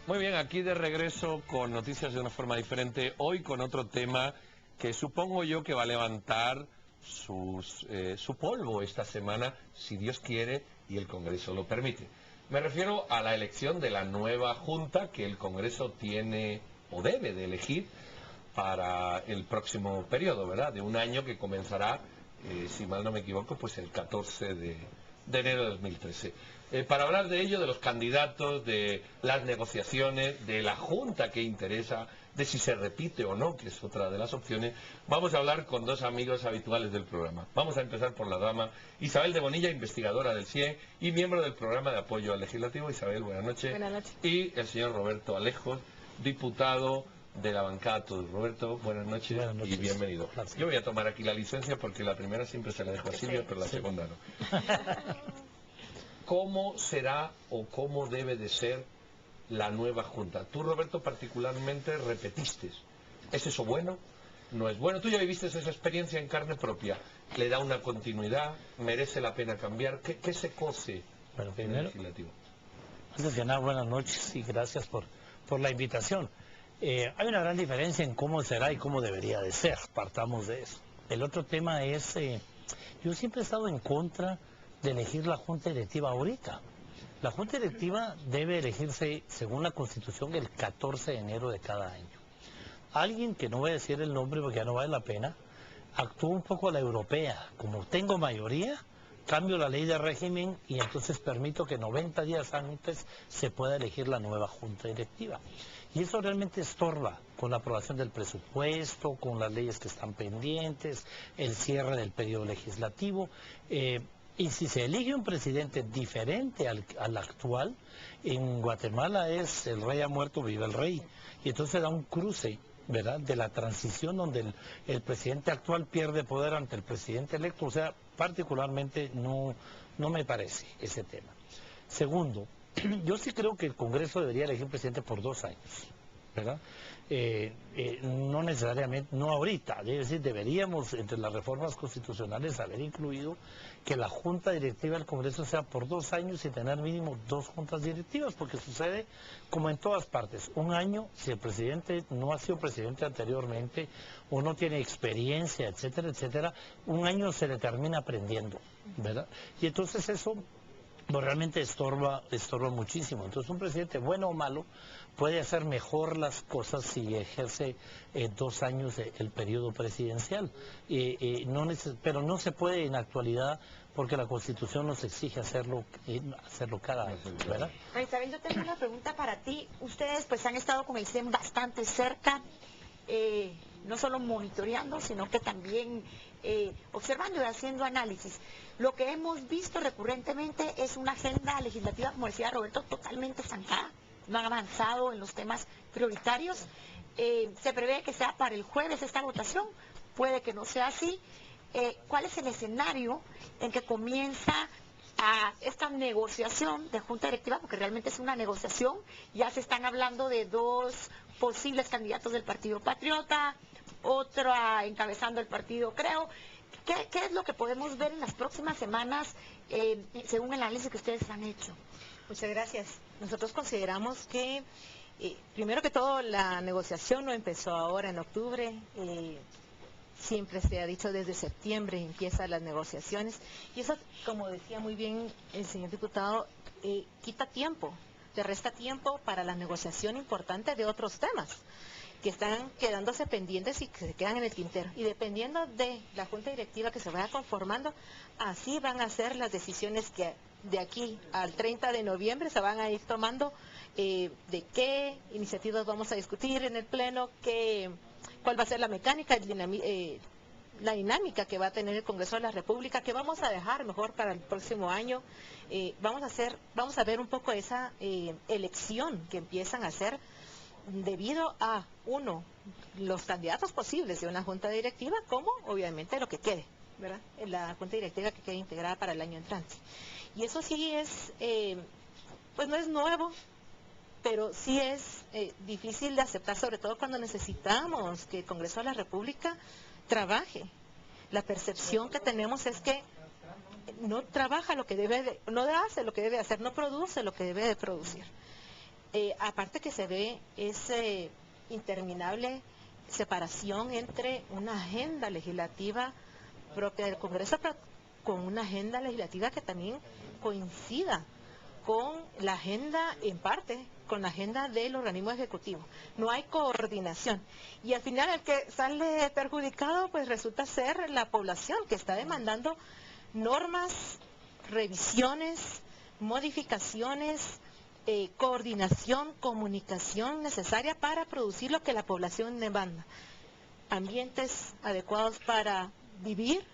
Muy bien, aquí de regreso con noticias de una forma diferente, hoy con otro tema que supongo yo que va a levantar su polvo esta semana, si Dios quiere y el Congreso lo permite. Me refiero a la elección de la nueva Junta que el Congreso tiene o debe de elegir para el próximo periodo, ¿verdad? De un año que comenzará, si mal no me equivoco, pues el 14 de enero de 2013. Para hablar de ello, de los candidatos, de las negociaciones, de la Junta que interesa, de si se repite o no, que es otra de las opciones, vamos a hablar con dos amigos habituales del programa. Vamos a empezar por la dama Isabel de Bonilla, investigadora del CIE y miembro del programa de apoyo al legislativo. Isabel, buenas noches. Buenas noches. Y el señor Roberto Alejos, diputado de la bancada Todos. Roberto, buenas noches y bienvenido. Gracias. Yo voy a tomar aquí la licencia porque la primera siempre se la dejo a Silvia, pero la segunda no. ¿Cómo será o cómo debe de ser la nueva Junta? Tú, Roberto, particularmente repetiste. ¿Es eso bueno? ¿No es bueno? Tú ya viviste esa experiencia en carne propia. ¿Le da una continuidad? ¿Merece la pena cambiar? ¿Qué se cose Bueno, en el primero, legislativo? antes que nada, buenas noches y gracias por la invitación. Hay una gran diferencia en cómo será y cómo debería de ser, partamos de eso. El otro tema es, yo siempre he estado en contra de elegir la Junta Directiva ahorita. La Junta Directiva debe elegirse, según la Constitución, el 14 de enero de cada año. Alguien, que no voy a decir el nombre porque ya no vale la pena, actuó un poco a la europea. Como tengo mayoría, cambio la ley de régimen y entonces permito que 90 días antes se pueda elegir la nueva Junta Directiva. Y eso realmente estorba con la aprobación del presupuesto, con las leyes que están pendientes, el cierre del periodo legislativo. Y si se elige un presidente diferente al actual, en Guatemala es el rey ha muerto, viva el rey. Y entonces da un cruce, ¿verdad?, de la transición donde el presidente actual pierde poder ante el presidente electo. O sea, particularmente no me parece ese tema. Segundo, yo sí creo que el Congreso debería elegir un presidente por 2 años, ¿verdad? No necesariamente, no ahorita, es decir, deberíamos entre las reformas constitucionales haber incluido que la Junta Directiva del Congreso sea por 2 años y tener mínimo 2 juntas directivas, porque sucede como en todas partes. Un año, si el presidente no ha sido presidente anteriormente o no tiene experiencia, etcétera, etcétera, un año se le termina aprendiendo, ¿verdad? Y entonces eso realmente estorba muchísimo. Entonces un presidente, bueno o malo, puede hacer mejor las cosas si ejerce 2 años el periodo presidencial. Pero no se puede en la actualidad porque la Constitución nos exige hacerlo cada año, ¿verdad? Isabel, yo tengo una pregunta para ti. Ustedes pues han estado con el CIEM bastante cerca, no solo monitoreando, sino que también observando y haciendo análisis. Lo que hemos visto recurrentemente es una agenda legislativa, como decía Roberto, totalmente estancada. No han avanzado en los temas prioritarios. Se prevé que sea para el jueves esta votación, puede que no sea así. ¿Cuál es el escenario en que comienza esta negociación de Junta Directiva? Porque realmente es una negociación, ya se están hablando de 2 posibles candidatos del Partido Patriota, otra encabezando el partido Creo. ¿Qué es lo que podemos ver en las próximas semanas según el análisis que ustedes han hecho? Muchas gracias. Nosotros consideramos que, primero que todo, la negociación no empezó ahora en octubre. Siempre se ha dicho desde septiembre empiezan las negociaciones. Y eso, como decía muy bien el señor diputado, quita tiempo, te resta tiempo para la negociación importante de otros temas que están quedándose pendientes y que se quedan en el tintero. Y dependiendo de la Junta Directiva que se vaya conformando, así van a ser las decisiones que de aquí al 30 de noviembre se van a ir tomando, de qué iniciativas vamos a discutir en el Pleno, cuál va a ser la mecánica, la dinámica que va a tener el Congreso de la República, que vamos a dejar mejor para el próximo año. Vamos a ver un poco esa elección que empiezan a hacer debido a, uno, los candidatos posibles de una junta directiva, como obviamente lo que quede, ¿verdad?, en la junta directiva que quede integrada para el año entrante. Y eso sí es, pues no es nuevo, pero sí es difícil de aceptar, sobre todo cuando necesitamos que el Congreso de la República trabaje. La percepción que tenemos es que no trabaja lo que debe no hace lo que debe hacer, no produce lo que debe de producir. Aparte que se ve esa interminable separación entre una agenda legislativa propia del Congreso, pero con una agenda legislativa que también coincida con la agenda, en parte, con la agenda del organismo ejecutivo. No hay coordinación. Y al final el que sale perjudicado, pues resulta ser la población que está demandando normas, revisiones, modificaciones, coordinación, comunicación necesaria para producir lo que la población demanda. Ambientes adecuados para vivir,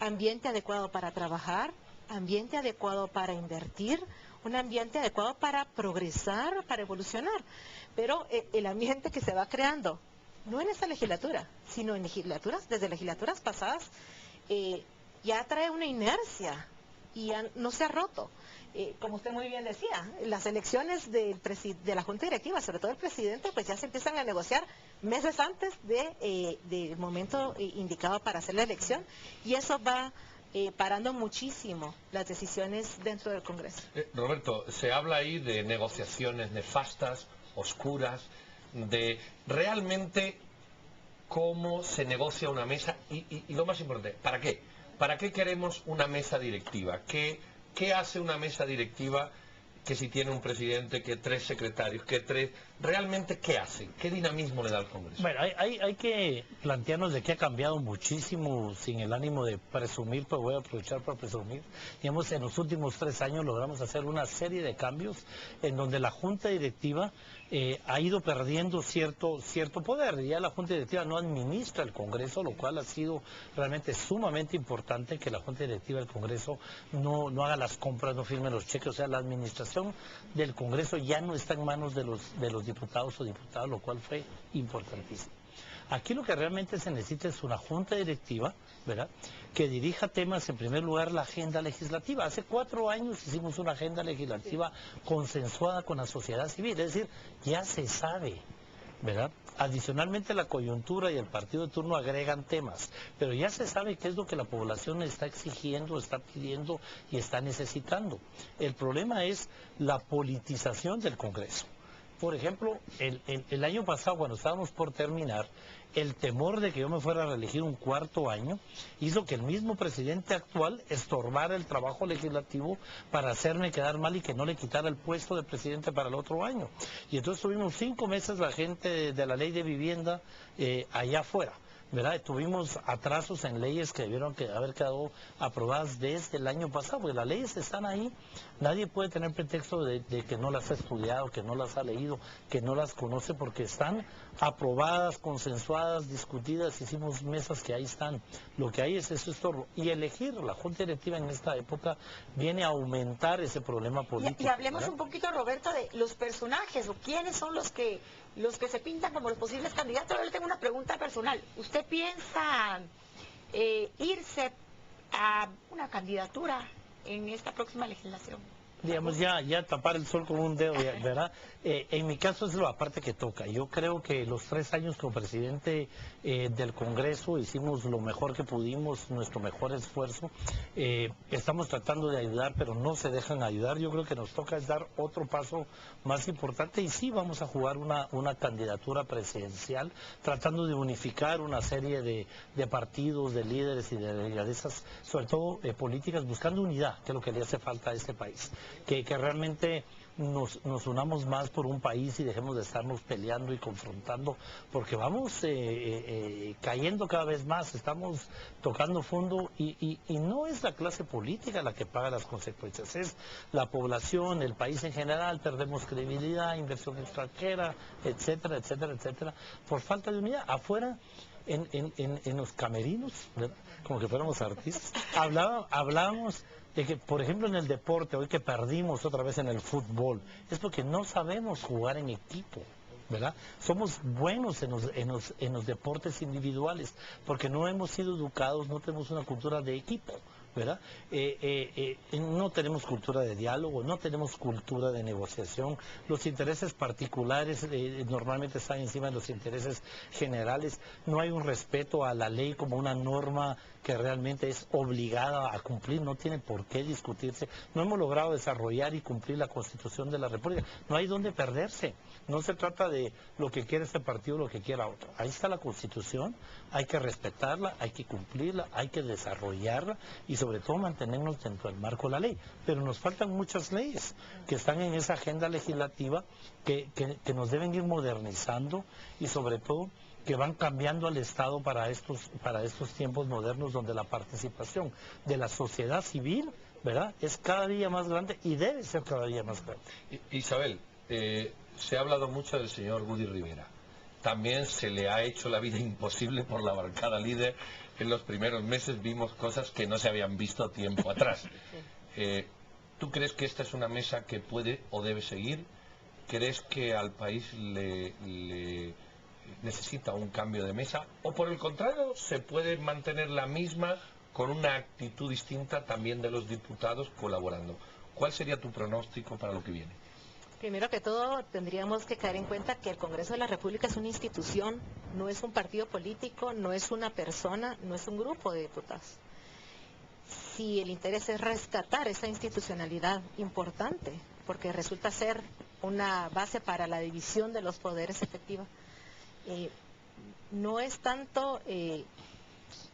ambiente adecuado para trabajar, ambiente adecuado para invertir, un ambiente adecuado para progresar, para evolucionar. Pero el ambiente que se va creando, no en esta legislatura, sino en legislaturas, desde legislaturas pasadas, ya trae una inercia y ya no se ha roto. Como usted muy bien decía, las elecciones de la Junta Directiva, sobre todo el presidente, pues ya se empiezan a negociar meses antes del momento indicado para hacer la elección, y eso va parando muchísimo las decisiones dentro del Congreso. Roberto, se habla ahí de negociaciones nefastas, oscuras, de realmente cómo se negocia una mesa y lo más importante, ¿para qué? ¿Para qué queremos una mesa directiva? ¿Qué hace una mesa directiva que si tiene un presidente, que 3 secretarios, que 3... ¿Realmente qué hace? ¿Qué dinamismo le da al Congreso? Bueno, hay que plantearnos de que ha cambiado muchísimo, sin el ánimo de presumir, pero voy a aprovechar para presumir. Digamos, en los últimos 3 años logramos hacer una serie de cambios en donde la Junta Directiva ha ido perdiendo cierto poder. Ya la Junta Directiva no administra el Congreso, lo cual ha sido realmente sumamente importante, que la Junta Directiva del Congreso no haga las compras, no firme los cheques. O sea, la administración del Congreso ya no está en manos de los diputados o diputadas, lo cual fue importantísimo. Aquí lo que realmente se necesita es una junta directiva, ¿verdad?, que dirija temas, en primer lugar, la agenda legislativa. Hace 4 años hicimos una agenda legislativa consensuada con la sociedad civil, es decir, ya se sabe, ¿verdad? Adicionalmente, la coyuntura y el partido de turno agregan temas, pero ya se sabe qué es lo que la población está exigiendo, está pidiendo y está necesitando. El problema es la politización del Congreso. Por ejemplo, el año pasado, cuando estábamos por terminar, el temor de que yo me fuera a reelegir un 4º año hizo que el mismo presidente actual estorbara el trabajo legislativo para hacerme quedar mal y que no le quitara el puesto de presidente para el otro año. Y entonces tuvimos 5 meses la gente de la ley de vivienda allá afuera, ¿verdad? Tuvimos atrasos en leyes que debieron haber quedado aprobadas desde el año pasado, porque las leyes están ahí. Nadie puede tener pretexto de que no las ha estudiado, que no las ha leído, que no las conoce, porque están aprobadas, consensuadas, discutidas. Hicimos mesas que ahí están. Lo que hay es ese estorbo. Y elegir la Junta Directiva en esta época viene a aumentar ese problema político. Y hablemos, ¿verdad?, un poquito, Roberto, de los personajes, o quiénes son los que se pintan como los posibles candidatos. Yo le tengo una pregunta personal. ¿Usted piensa irse a una candidatura en esta próxima legislación? Digamos, ya tapar el sol con un dedo, ¿verdad? En mi caso es la parte que toca. Yo creo que los 3 años como presidente del Congreso hicimos lo mejor que pudimos, nuestro mejor esfuerzo. Estamos tratando de ayudar, pero no se dejan ayudar. Yo creo que nos toca es dar otro paso más importante, y sí vamos a jugar una candidatura presidencial, tratando de unificar una serie de partidos, de líderes y de lideresas, sobre todo políticas, buscando unidad, que es lo que le hace falta a este país. Que realmente nos unamos más por un país y dejemos de estarnos peleando y confrontando, porque vamos cayendo cada vez más, estamos tocando fondo, y no es la clase política la que paga las consecuencias, es la población, el país en general. Perdemos credibilidad, inversión extranjera, etcétera, etcétera, etcétera, por falta de unidad. Afuera, en los camerinos, ¿verdad?, como que fuéramos artistas, hablábamos de que, por ejemplo, en el deporte, hoy que perdimos otra vez en el fútbol, es porque no sabemos jugar en equipo, ¿verdad? Somos buenos en los deportes individuales, porque no hemos sido educados, no tenemos una cultura de equipo, ¿verdad? No tenemos cultura de diálogo, no tenemos cultura de negociación, los intereses particulares normalmente están encima de los intereses generales, no hay un respeto a la ley como una norma que realmente es obligada a cumplir, no tiene por qué discutirse, no hemos logrado desarrollar y cumplir la Constitución de la República, no hay dónde perderse, no se trata de lo que quiere este partido o lo que quiera otro, ahí está la Constitución, hay que respetarla, hay que cumplirla, hay que desarrollarla y sobre todo mantenernos dentro del marco de la ley, pero nos faltan muchas leyes que están en esa agenda legislativa que nos deben ir modernizando y sobre todo que van cambiando al Estado para estos tiempos modernos donde la participación de la sociedad civil, ¿verdad?, es cada día más grande y debe ser cada día más grande. Isabel, se ha hablado mucho del señor Woody Rivera. También se le ha hecho la vida imposible por la bancada líder. En los primeros meses vimos cosas que no se habían visto tiempo atrás. ¿Tú crees que esta es una mesa que puede o debe seguir? ¿Crees que al país le necesita un cambio de mesa? ¿O por el contrario, se puede mantener la misma con una actitud distinta también de los diputados colaborando? ¿Cuál sería tu pronóstico para lo que viene? Primero que todo, tendríamos que caer en cuenta que el Congreso de la República es una institución, no es un partido político, no es una persona, no es un grupo de diputados. Si el interés es rescatar esa institucionalidad importante, porque resulta ser una base para la división de los poderes efectiva, no es tanto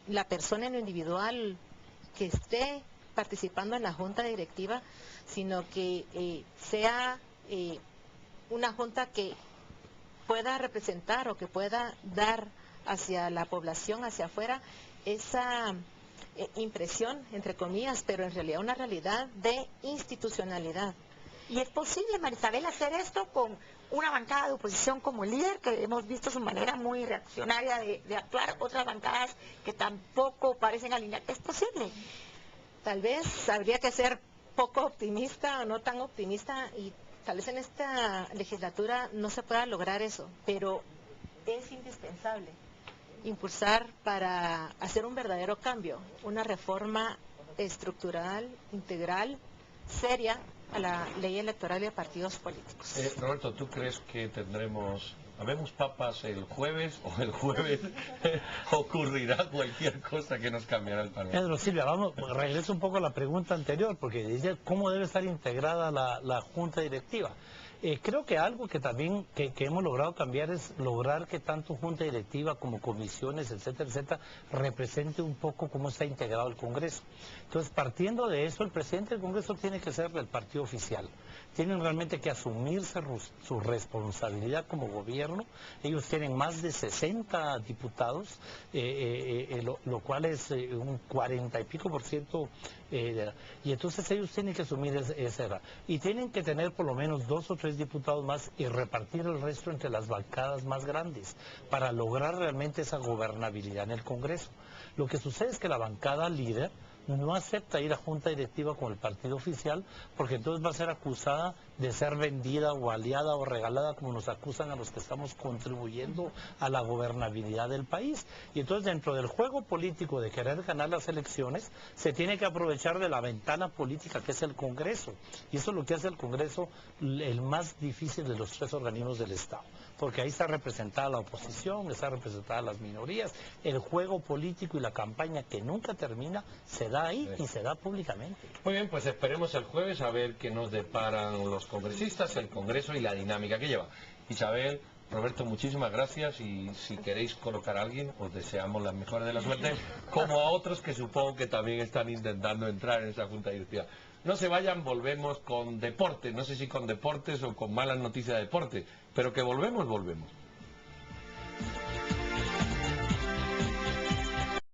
la persona en lo individual que esté participando en la junta directiva, sino que sea una junta que pueda representar o que pueda dar hacia la población, hacia afuera, esa impresión, entre comillas, pero en realidad una realidad de institucionalidad. ¿Y es posible, Marisabel, hacer esto con una bancada de oposición como líder, que hemos visto su manera muy reaccionaria de actuar, otras bancadas que tampoco parecen alinear? ¿Es posible? Tal vez habría que ser poco optimista o no tan optimista y tal vez en esta legislatura no se pueda lograr eso, pero es indispensable impulsar para hacer un verdadero cambio, una reforma estructural, integral, seria a la ley electoral y a partidos políticos. Roberto, ¿tú crees que habemos papas el jueves o el jueves ocurrirá cualquier cosa que nos cambiará el panorama? Pedro, Silvia, regreso un poco a la pregunta anterior, porque dice cómo debe estar integrada la junta directiva. Creo que algo que también que hemos logrado cambiar es lograr que tanto junta directiva como comisiones, etcétera, etcétera, represente un poco cómo está integrado el Congreso. Entonces, partiendo de eso, el presidente del Congreso tiene que ser del partido oficial. Tienen realmente que asumirse su responsabilidad como gobierno. Ellos tienen más de 60 diputados, lo cual es un 40 y pico %. Y entonces ellos tienen que asumir esa edad. Y tienen que tener por lo menos 2 o 3 diputados más y repartir el resto entre las bancadas más grandes para lograr realmente esa gobernabilidad en el Congreso. Lo que sucede es que la bancada líder no acepta ir a junta directiva con el partido oficial porque entonces va a ser acusada de ser vendida o aliada o regalada, como nos acusan a los que estamos contribuyendo a la gobernabilidad del país. Y entonces dentro del juego político de querer ganar las elecciones se tiene que aprovechar de la ventana política que es el Congreso, y eso es lo que hace el Congreso el más difícil de los 3 organismos del Estado, porque ahí está representada la oposición, está representada las minorías, el juego político y la campaña que nunca termina se da ahí y se da públicamente. Muy bien, pues esperemos el jueves a ver qué nos deparan los congresistas, el Congreso y la dinámica que lleva. Isabel, Roberto, muchísimas gracias, y si queréis colocar a alguien, os deseamos la mejor de la suerte, como a otros que supongo que también están intentando entrar en esa junta directiva. No se vayan, volvemos con deporte, no sé si con deportes o con malas noticias de deporte, pero que volvemos.